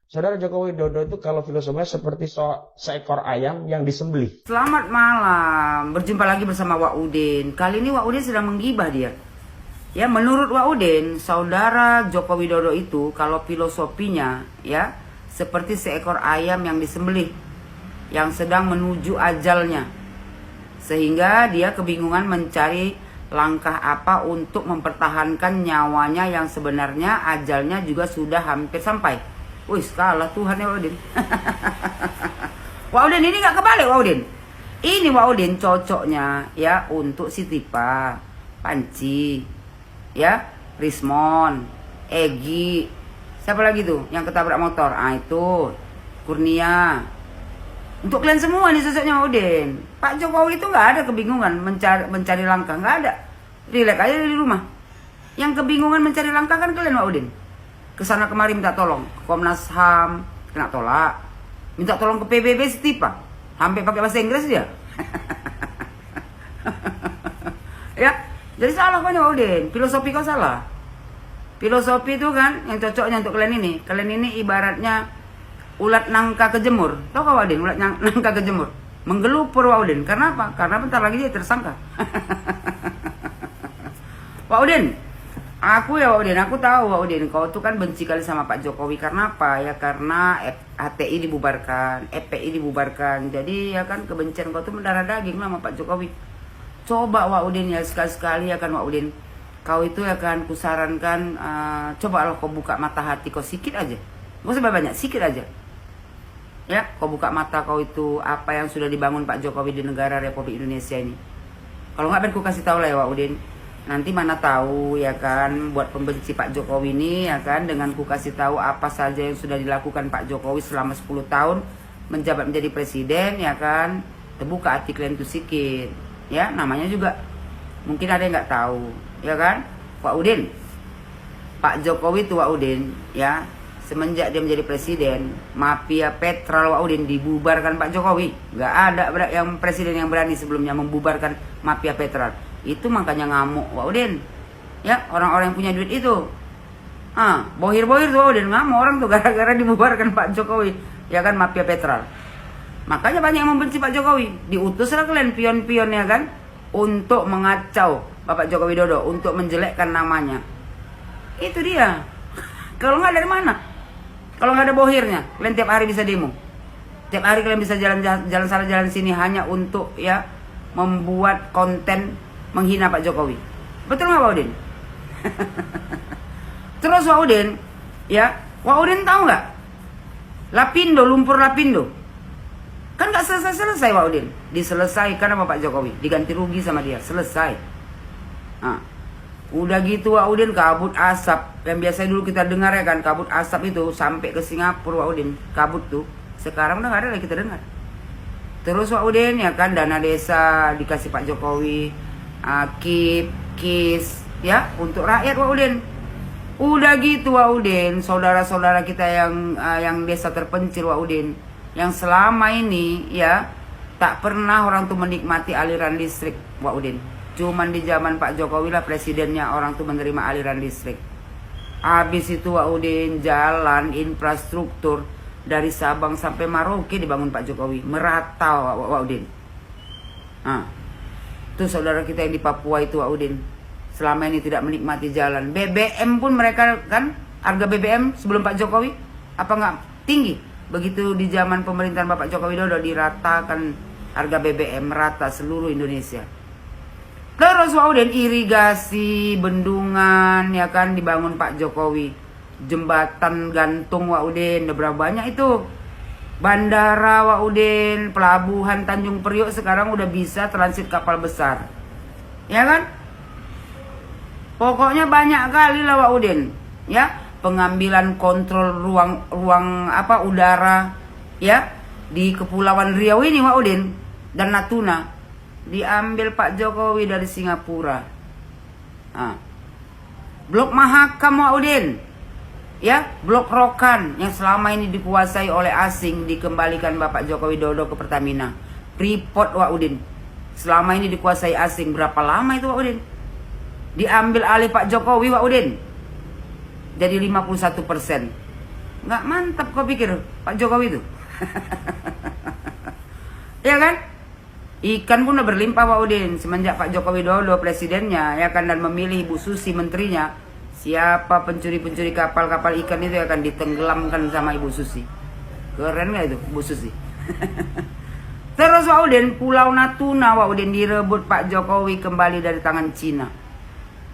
Saudara Joko Widodo itu kalau filosofinya seperti seekor ayam yang disembelih. Selamat malam, berjumpa lagi bersama Wak Udin. Kali ini Wak Udin sedang menggibah dia. Ya, menurut Wak Udin, saudara Joko Widodo itu kalau filosofinya ya seperti seekor ayam yang disembelih, yang sedang menuju ajalnya. Sehingga dia kebingungan mencari langkah apa untuk mempertahankan nyawanya yang sebenarnya ajalnya juga sudah hampir sampai. Wih, kalah Tuhan ya Wak Udin. Wak Udin ini gak kebalik Wak Udin. Ini Wak Udin cocoknya ya untuk si Tipa, Panci, ya, Rismon, Egi. Siapa lagi tuh yang ketabrak motor? Ah itu, Kurnia. Untuk kalian semua nih cocoknya Wak Udin. Pak Jokowi itu gak ada kebingungan mencari langkah, gak ada. Relax aja di rumah. Yang kebingungan mencari langkah kan kalian Wak Udin. Kesana kemari minta tolong ke Komnas HAM, kena tolak. Minta tolong ke PBB Setipa, sampai pakai bahasa Inggris dia. Ya, jadi salah kau Wak Udin. Filosofi kau salah. Filosofi itu kan yang cocoknya untuk kalian ini. Kalian ini ibaratnya ulat nangka kejemur. Tahu kau Wak Udin, ulat nangka kejemur? Menggelupur Wak Udin. Karena apa? Karena bentar lagi dia tersangka. Wak Udin, aku ya Wak Udin, aku tahu Wak Udin, kau tuh kan benci kali sama Pak Jokowi. Karena apa? Ya karena HTI dibubarkan, FPI dibubarkan. Jadi ya kan kebencian kau tuh mendarah daging lah sama Pak Jokowi. Coba Wak Udin ya sekali-sekali ya kan Wak Udin, kau itu ya kan kusarankan, coba lo kau buka mata hati kau sikit aja. Gak usah banyak, sikit aja. Ya, kau buka mata kau itu apa yang sudah dibangun Pak Jokowi di negara Republik Indonesia ini. Kalau nggak ben ku kasih tahu lah ya Wak Udin. Nanti mana tahu ya kan buat pembenci Pak Jokowi ini ya kan dengan ku kasih tahu apa saja yang sudah dilakukan Pak Jokowi selama 10 tahun menjabat menjadi presiden ya kan. Terbuka hati kalian itu sedikit. Ya, namanya juga mungkin ada yang nggak tahu ya kan. Wak Udin, Pak Jokowi itu Wak Udin ya, semenjak dia menjadi presiden, mafia petrol Wak Udin dibubarkan Pak Jokowi. Nggak ada yang presiden yang berani sebelumnya membubarkan mafia petrol. Itu makanya ngamuk Wak Udin. Ya, orang-orang yang punya duit itu. Bohir-bohir tuh Wak Udin ngamuk orang tuh gara-gara dibubarkan Pak Jokowi. Ya kan, mafia petrol. Makanya banyak yang membenci Pak Jokowi. Diutuslah kalian pion-pion ya kan untuk mengacau Bapak Joko Widodo, untuk menjelekkan namanya. Itu dia. Kalau nggak dari mana? Kalau nggak ada bohirnya, kalian tiap hari bisa demo. Tiap hari kalian bisa jalan sana jalan sini hanya untuk ya membuat konten menghina Pak Jokowi. Betul nggak Wak Udin? Terus Wak Udin, ya, Wak Udin tahu nggak? Lapindo, lumpur Lapindo. Kan nggak selesai Wak Udin. Diselesaikan sama Pak Jokowi, diganti rugi sama dia, selesai. Udah gitu Wak Udin kabut asap. Yang biasa dulu kita dengar ya kan, kabut asap itu sampai ke Singapura Wak Udin. Kabut tuh. Sekarang udah gak ada lagi kita dengar. Terus Wak Udin ya kan dana desa dikasih Pak Jokowi, KIP, KIS ya untuk rakyat Wak Udin. Udah gitu Wak Udin, saudara-saudara kita yang desa terpencil Wak Udin, yang selama ini ya tak pernah orang tuh menikmati aliran listrik Wak Udin. Cuman di zaman Pak Jokowi lah presidennya orang tuh menerima aliran listrik. Habis itu Wak Udin jalan infrastruktur dari Sabang sampai Merauke dibangun Pak Jokowi, merata Wak Udin. Tuh saudara kita yang di Papua itu Wak Udin, selama ini tidak menikmati jalan. BBM pun mereka kan, harga BBM sebelum Pak Jokowi apa nggak tinggi? Begitu di zaman pemerintahan Bapak Jokowi Widodo diratakan harga BBM merata seluruh Indonesia. Terus Wak Udin irigasi, bendungan ya kan dibangun Pak Jokowi. Jembatan gantung Wak Udin, udah berapa banyak itu. Bandara Wak Udin, pelabuhan Tanjung Priok sekarang udah bisa transit kapal besar. Ya kan? Pokoknya banyak kali lah Wak Udin. Ya, pengambilan kontrol ruang udara ya di Kepulauan Riau ini Wak Udin dan Natuna diambil Pak Jokowi dari Singapura. Blok Mahakam Wak Udin ya, Blok Rokan yang selama ini dikuasai oleh asing dikembalikan Bapak Joko Widodo ke Pertamina. Freeport Wak Udin selama ini dikuasai asing. Berapa lama itu Wak Udin? Diambil alih Pak Jokowi Wak Udin jadi 51%. Nggak mantap kau pikir Pak Jokowi itu? Ya kan? Ikan pun udah berlimpah Pak Udin semenjak Pak Jokowi Dodo presidennya, ya kan, dan memilih Ibu Susi menterinya. Siapa pencuri-pencuri kapal-kapal ikan itu akan ditenggelamkan sama Ibu Susi. Keren gak itu Bu Susi? Terus Pak Udin, Pulau Natuna Pak Udin direbut Pak Jokowi kembali dari tangan Cina.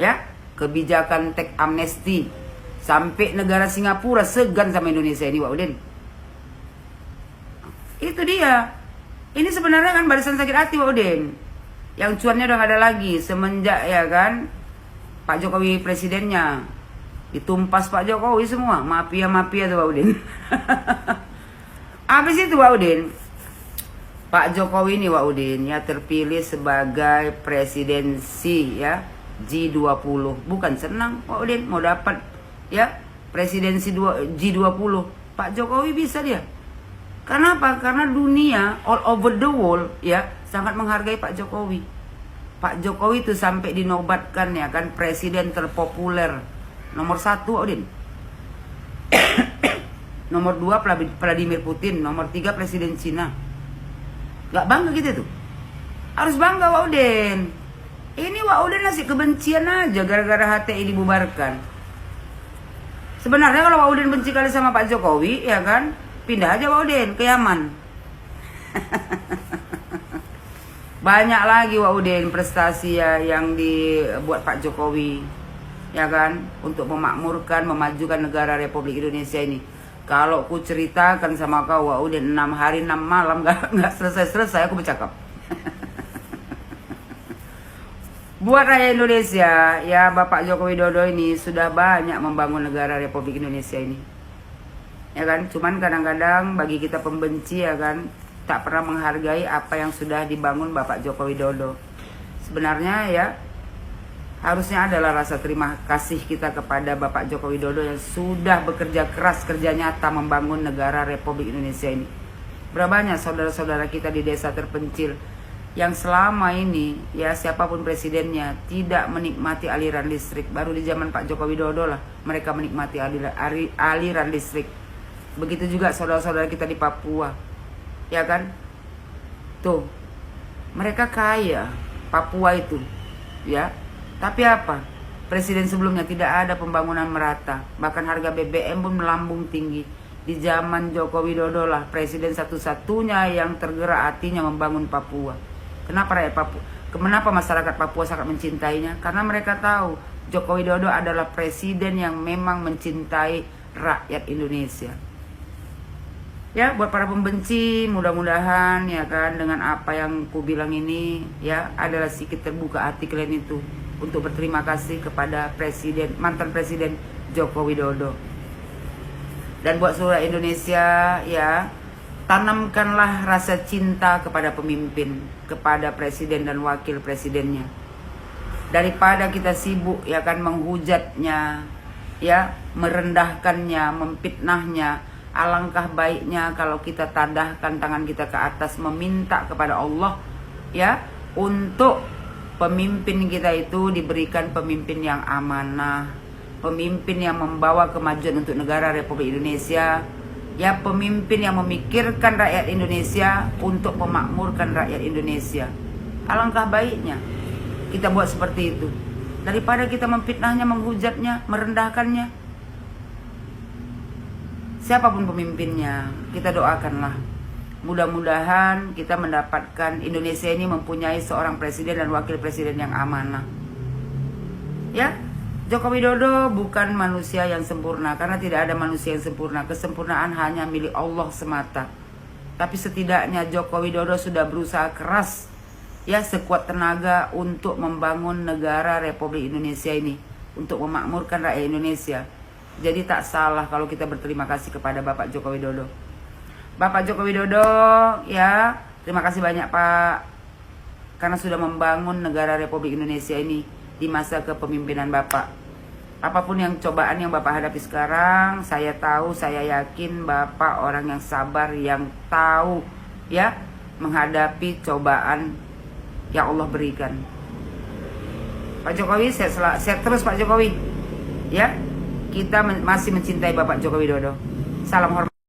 Ya, kebijakan teks amnesti sampai negara Singapura segan sama Indonesia ini Pak Udin. Itu dia. Ini sebenarnya kan barisan sakit hati Pak Udin. Yang cuannya udah gak ada lagi semenjak, ya kan, Pak Jokowi presidennya. Ditumpas Pak Jokowi semua, mafia-mafia tuh Pak Udin. Habis itu Pak Udin, Pak Jokowi ini Pak Udin ya terpilih sebagai presidensi ya G20. Bukan senang Pak Udin mau dapat ya presidensi G20. Pak Jokowi bisa dia. Karena apa? Karena dunia all over the world ya sangat menghargai Pak Jokowi. Pak Jokowi itu sampai dinobatkan ya kan presiden terpopuler nomor 1 Pak Udin. Nomor 2 Vladimir Putin, nomor 3 Presiden Cina. Gak bangga gitu tuh. Harus bangga Pak Udin. Ini Pak Udin ngasih kebencian aja gara-gara HTI dibubarkan. Sebenarnya kalau Pak Udin benci kali sama Pak Jokowi, ya kan, pindah aja Pak Udin ke Yaman. Banyak lagi Pak Udin prestasi ya yang dibuat Pak Jokowi, ya kan, untuk memakmurkan, memajukan negara Republik Indonesia ini. Kalau ku ceritakan sama kau, wah udah 6 hari 6 malam nggak selesai aku bercakap. Buat rakyat Indonesia, ya Bapak Joko Widodo ini sudah banyak membangun negara Republik Indonesia ini. Ya kan, cuman kadang-kadang bagi kita pembenci ya kan, tak pernah menghargai apa yang sudah dibangun Bapak Joko Widodo. Sebenarnya ya harusnya adalah rasa terima kasih kita kepada Bapak Joko Widodo yang sudah bekerja keras, kerja nyata membangun negara Republik Indonesia ini. Berapa banyak saudara-saudara kita di desa terpencil yang selama ini ya siapapun presidennya tidak menikmati aliran listrik. Baru di zaman Pak Joko Widodo lah mereka menikmati aliran listrik. Begitu juga saudara-saudara kita di Papua, ya kan? Tuh, mereka kaya Papua itu, ya. Tapi apa? Presiden sebelumnya tidak ada pembangunan merata. Bahkan harga BBM pun melambung tinggi. Di zaman Joko Widodo lah presiden satu-satunya yang tergerak hatinya membangun Papua. Kenapa rakyat Papua? Kenapa masyarakat Papua sangat mencintainya? Karena mereka tahu Joko Widodo adalah presiden yang memang mencintai rakyat Indonesia. Ya, buat para pembenci, mudah-mudahan ya kan dengan apa yang ku bilang ini ya adalah sedikit terbuka hati kalian itu untuk berterima kasih kepada mantan presiden Joko Widodo. Dan buat seluruh Indonesia ya, tanamkanlah rasa cinta kepada pemimpin, kepada presiden dan wakil presidennya. Daripada kita sibuk ya kan menghujatnya, ya, merendahkannya, memfitnahnya, alangkah baiknya kalau kita tadahkan tangan kita ke atas meminta kepada Allah ya untuk pemimpin kita itu diberikan pemimpin yang amanah, pemimpin yang membawa kemajuan untuk negara Republik Indonesia, ya pemimpin yang memikirkan rakyat Indonesia untuk memakmurkan rakyat Indonesia. Alangkah baiknya kita buat seperti itu daripada kita memfitnahnya, menghujatnya, merendahkannya. Siapapun pemimpinnya, kita doakanlah. Mudah-mudahan kita mendapatkan Indonesia ini mempunyai seorang presiden dan wakil presiden yang amanah. Ya, Joko Widodo bukan manusia yang sempurna karena tidak ada manusia yang sempurna. Kesempurnaan hanya milik Allah semata. Tapi setidaknya Joko Widodo sudah berusaha keras ya sekuat tenaga untuk membangun negara Republik Indonesia ini, untuk memakmurkan rakyat Indonesia. Jadi tak salah kalau kita berterima kasih kepada Bapak Joko Widodo. Bapak Joko Widodo ya, terima kasih banyak Pak karena sudah membangun negara Republik Indonesia ini di masa kepemimpinan Bapak. Apapun yang cobaan yang Bapak hadapi sekarang, saya tahu, saya yakin Bapak orang yang sabar, yang tahu ya menghadapi cobaan yang Allah berikan. Pak Jokowi, sehat terus Pak Jokowi. Ya, kita masih mencintai Bapak Joko Widodo. Salam hormat.